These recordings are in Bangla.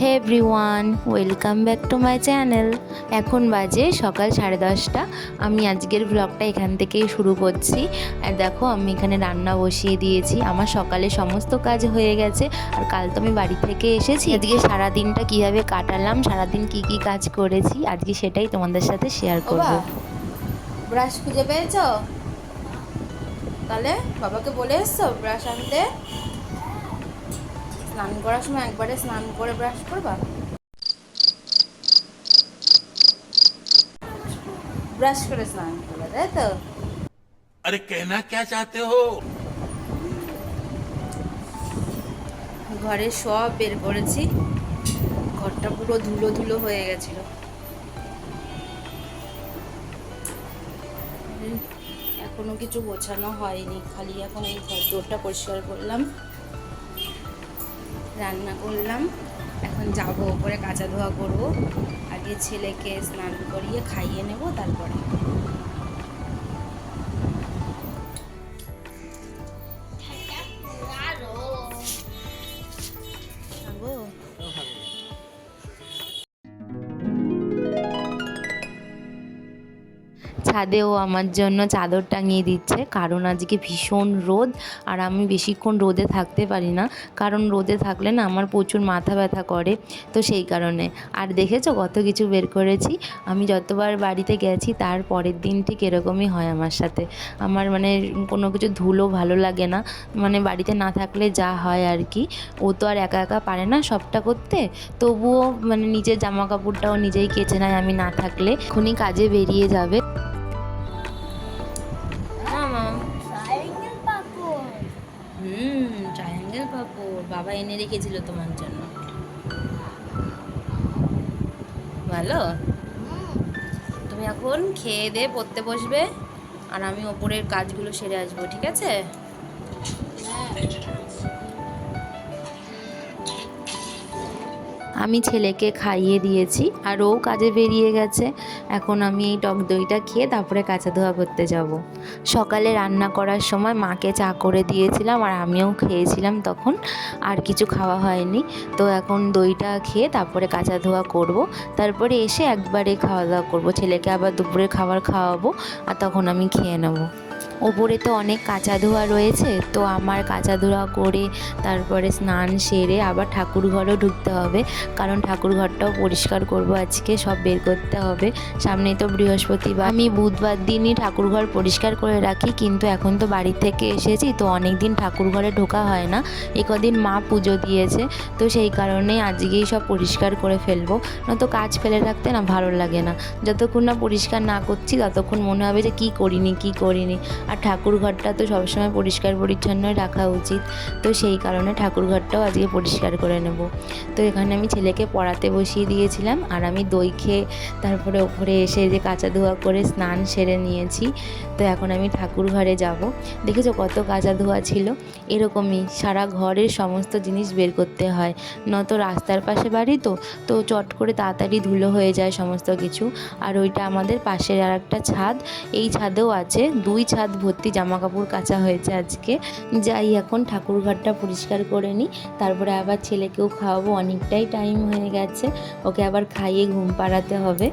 Hey everyone, welcome back to my channel. এখন বাজে সকাল 10:30। আমি আজকের ব্লগটা এখান থেকেই শুরু করছি। আর দেখো আমি এখানে রান্না বসিয়ে দিয়েছি। আমার সকালে সমস্ত কাজ হয়ে গেছে। আর কাল তো আমি বাড়ি থেকে এসেছি। আজকে সারাদিনটা কীভাবে কাটালাম, সারাদিন কি কি কাজ করেছি, আজকে সেটাই তোমাদের সাথে শেয়ার করব। ব্রাশ খুঁজে পেয়েছো? তাহলে বাবাকে বলে এসছো ব্রাশ আনতে। স্নান করার সময় একবারে স্নান করে ব্রাশ করবা। ব্রাশ করে স্নান করবে, তাই তো? अरे कहना क्या चाहते हो। ঘরে সব বের করেছি। ঘরটা পুরো ধুলো ধুলো হয়ে গেছিল। এখনো কিছু গোছানো হয়নি, খালি এখন এই ঘর দোরটা পরিষ্কার করলাম, রান্না করলাম। এখন যাব ওপরে কাঁচা ধোয়া করব। আগে ছেলেকে স্নান করিয়ে খাইয়ে নেব, তারপরে খাবো। ছাদেও আমার জন্য চাদর টাঙিয়ে দিচ্ছে, কারণ আজকে ভীষণ রোদ। আর আমি বেশিক্ষণ রোদে থাকতে পারি না, কারণ রোদে থাকলে না আমার প্রচুর মাথা ব্যথা করে, তো সেই কারণে। আর দেখেছো কত কিছু বের করেছি। আমি যতবার বাড়িতে গেছি তার পরের দিন ঠিক এরকমই হয় আমার সাথে। আমার মানে কোনো কিছু ধুলো ভালো লাগে না, মানে বাড়িতে না থাকলে যা হয় আর কি। ও তো আর একা একা পারে না সবটা করতে, তবুও মানে নিজের জামা কাপড়টাও নিজেই কেচে নেয় আমি না থাকলে। এখনই কাজে বেরিয়ে যাবে। ট্রায়াঙ্গেল পাপড় বাবা এনে রেখেছিল তোমার জন্য। ভালো। তুমি এখন খেয়ে দিয়ে পড়তে বসবে, আর আমি ওপরের কাজগুলো সেরে আসবো, ঠিক আছে? আমি ছেলেকে খাইয়ে দিয়েছি আর ও কাজে বেরিয়ে গেছে। এখন আমি এই টক দইটা খেয়ে তারপরে কাঁচা ধোয়া করতে যাব। সকালে রান্না করার সময় মাকে চা করে দিয়েছিলাম আর আমিও খেয়েছিলাম তখন, আর কিছু খাওয়া হয়নি। তো এখন দইটা খেয়ে তারপরে কাঁচা ধোয়া করব, তারপরে এসে একবারে খাওয়া দাওয়া করব। ছেলেকে আবার দুপুরে খাবার খাওয়াবো আর তখন আমি খেয়ে নেব। ওপরে তো অনেক কাঁচা ধোয়া রয়েছে, তো আমার কাঁচা ধোয়া করে তারপরে স্নান সেরে আবার ঠাকুর ঘরও ঢুকতে হবে, কারণ ঠাকুর ঘরটাও পরিষ্কার করব আজকে, সব বের করতে হবে। সামনেই তো বৃহস্পতিবার, আমি বুধবার দিনই ঠাকুর ঘর পরিষ্কার করে রাখি, কিন্তু এখন তো বাড়ি থেকে এসেছি তো অনেক দিন ঠাকুর ঘরে ঢোকা হয় না। কদিন মা পুজো দিয়েছে, তো সেই কারণে আজকেই সব পরিষ্কার করে ফেলবো, নয়তো কাজ ফেলে রাখতে না ভালো লাগে না। যতক্ষণ না পরিষ্কার না করছি ততক্ষণ মনে হবে যে কী করিনি। আর ঠাকুর ঘরটা তো সবসময় পরিষ্কার পরিচ্ছন্নই রাখা উচিত, তো সেই কারণে ঠাকুর ঘরটাও আজকে পরিষ্কার করে নেব। তো এখানে আমি ছেলেকে পড়াতে বসিয়ে দিয়েছিলাম, আর আমি দই খেয়ে তারপরে ওপরে এসে যে কাঁচা ধোয়া করে স্নান সেরে নিয়েছি। তো এখন আমি ঠাকুর ঘরে যাব। দেখেছো কত কাঁচা ধোয়া ছিল। এরকমই সারা ঘরের সমস্ত জিনিস বের করতে হয়, নয়তো রাস্তার পাশে বাড়ি তো চট করে তাড়াতাড়ি ধুলো হয়ে যায় সমস্ত কিছু। আর ওইটা আমাদের পাশের আর একটা ছাদ, এই ছাদেও আছে 2 ছাদ ভর্তি জামা কাপড় কাচা হয়েছে আজকে। যাই এখন ঠাকুর ঘরটা পরিষ্কার করে নিই, তারপরে আবার ছেলেকেও খাওয়াবো, অনেকটাই টাইম হয়ে গেছে, ওকে আবার খাইয়ে ঘুম পাড়াতে হবে।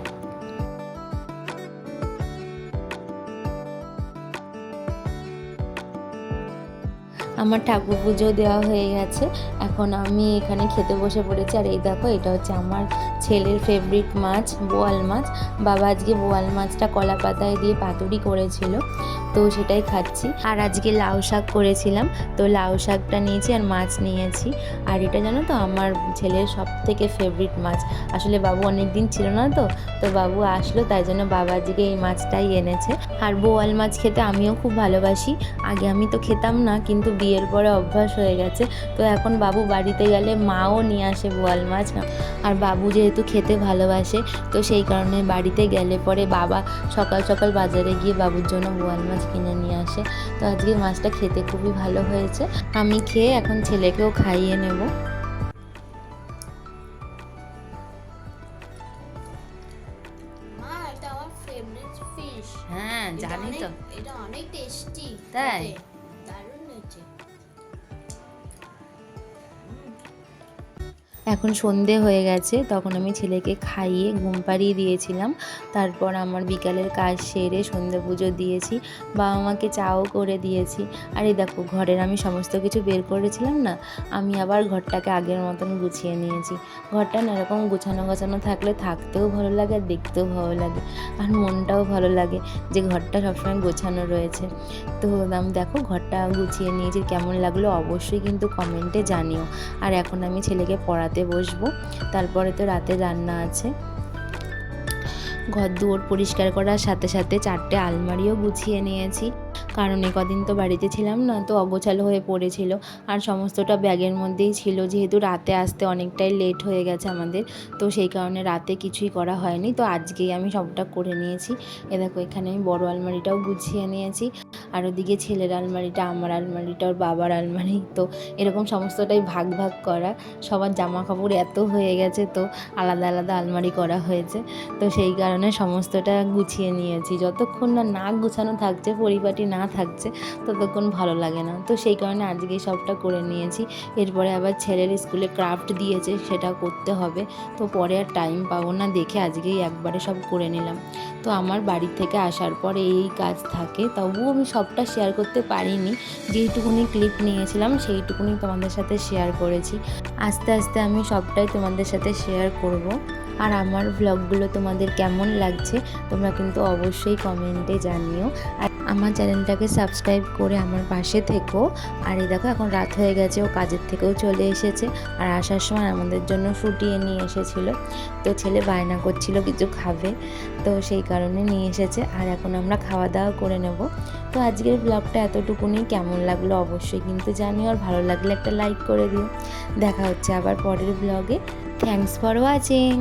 আমার ঠাকুর পুজো দেওয়া হয়ে গেছে, এখন আমি এখানে খেতে বসে পড়েছি। আর এই দেখো এটা হচ্ছে আমার ছেলের ফেভারিট মাছ, বোয়াল মাছ। বাবা আজকে বোয়াল মাছটা কলা পাতায় দিয়ে পাতুরি করেছিল, তো সেটাই খাচ্ছি। আর আজকে লাউ শাক করেছিলাম, তো লাউ শাকটা নিয়েছি আর মাছ নিয়েছি। আর এটা জানো তো আমার ছেলের সব থেকে ফেভারিট মাছ। আসলে বাবু অনেক দিন ছিল না, তো বাবু আসলো, তাই জন্য বাবা আজকে এই মাছটাই এনেছে। আর বোয়াল মাছ খেতে আমিও খুব ভালোবাসি। আগে আমি তো খেতাম না, কিন্তু বিয়ের পরে অভ্যাস হয়ে গেছে। তো এখন বাবু বাড়িতে গেলে মাও নিয়ে আসে বোয়াল মাছ। আর বাবু যেহেতু খেতে ভালোবাসে, তো সেই কারণে বাড়িতে গেলে পরে বাবা সকাল সকাল বাজারে গিয়ে বাবুর জন্য বোয়াল মাছ কিনে নিয়ে আসে। তো আজকে মাছটা খেতে খুবই ভালো হয়েছে। আমি খেয়ে এখন ছেলেকেও খাইয়ে নেব। মা, এটা আমার ফেভারিট ফিশ। হ্যাঁ জানি তো। এটা অনেক টেস্টি। তাই? দারুণ হয়েছে। এখন সন্ধে হয়ে গেছে, তখন আমি ছেলেকে খাইয়ে ঘুম পাড়িয়ে দিয়েছিলাম। তারপর আমার বিকালের কাজ সেরে সন্ধে পুজো দিয়েছি, বাবা মাকে চাও করে দিয়েছি। আর এই দেখো ঘরের আমি সমস্ত কিছু বের করেছিলাম না, আমি আবার ঘরটাকে আগের মতন গুছিয়ে নিয়েছি। ঘরটা না এরকম গোছানো গোছানো থাকলে থাকতেও ভালো লাগে আর দেখতেও ভালো লাগে, আর মনটাও ভালো লাগে যে ঘরটা সবসময় গোছানো রয়েছে। তো আমি দেখো ঘরটা গুছিয়ে নিয়েছি, কেমন লাগলো অবশ্যই কিন্তু কমেন্টে জানিও। আর এখন আমি ছেলেকে পড়াতে বসবো, তারপরে তো রাতে রান্না আছে। ঘর দুয়ার পরিষ্কার করার সাথে সাথে 4টে আলমারিও গুছিয়ে নিয়েছি, কারণ কদিন তো বাড়িতে ছিলাম না, তো অগোছালো হয়ে পড়েছিল আর সমস্তটা ব্যাগের মধ্যেই ছিল। যেহেতু রাতে আসতে অনেকটাই লেট হয়ে গেছে আমাদের, তো সেই কারণে রাতে কিছুই করা হয়নি, তো আজকেই আমি সবটা করে নিয়েছি। এ দেখো এখানে আমি বড় আলমারিটাও গুছিয়ে নিয়েছি, আর ওদিকে ছেলের আলমারিটা, আমার আলমারিটা, ওর বাবার আলমারি, তো এরকম সমস্তটাই ভাগ ভাগ করা। সবার জামা কাপড় এত হয়ে গেছে, তো আলাদা আলাদা আলমারি করা হয়েছে, তো সেই কারণে সমস্তটা গুছিয়ে নিয়েছি। যতক্ষণ না গুছানো থাকছে, পরিপাটি না থাকছে, ততক্ষণ ভালো লাগে না, তো সেই কারণে আজকেই সবটা করে নিয়েছি। এরপরে আবার ছেলের স্কুলে ক্রাফট দিয়েছে, সেটা করতে হবে, তো পরে আর টাইম পাবো না দেখে আজকেই একবারে সব করে নিলাম। তো আমার বাড়ি থেকে আসার পর এই কাজ থাকে, তবুও আমি সবটা শেয়ার করতে পারিনি। যেইটুকুনি ক্লিপ নিয়েছিলাম সেইটুকুনি তোমাদের সাথে শেয়ার করেছি। আস্তে আস্তে আমি সবটাই তোমাদের সাথে শেয়ার করব। আর আমার ব্লগগুলো তোমাদের কেমন লাগছে তোমরা কিন্তু অবশ্যই কমেন্টে জানিও। আর আমার চ্যানেলটাকে সাবস্ক্রাইব করে আমার পাশে থেকো। আর এই দেখো এখন রাত হয়ে গেছে, ও কাজের থেকেও চলে এসেছে, আর আসার সময় আমাদের জন্য ফুটিয়ে নিয়ে এসেছিলো। তো ছেলে বায়না করছিল কিছু খাবে, তো সেই কারণে নিয়ে এসেছে। আর এখন আমরা খাওয়া দাওয়া করে নেব। তো আজকের ব্লগটা এতটুকুনি, কেমন লাগলো অবশ্যই কিন্তু জানিও, আর ভালো লাগলে একটা লাইক করে দিও। দেখা হচ্ছে আবার পরের ব্লগে। Thanks for watching.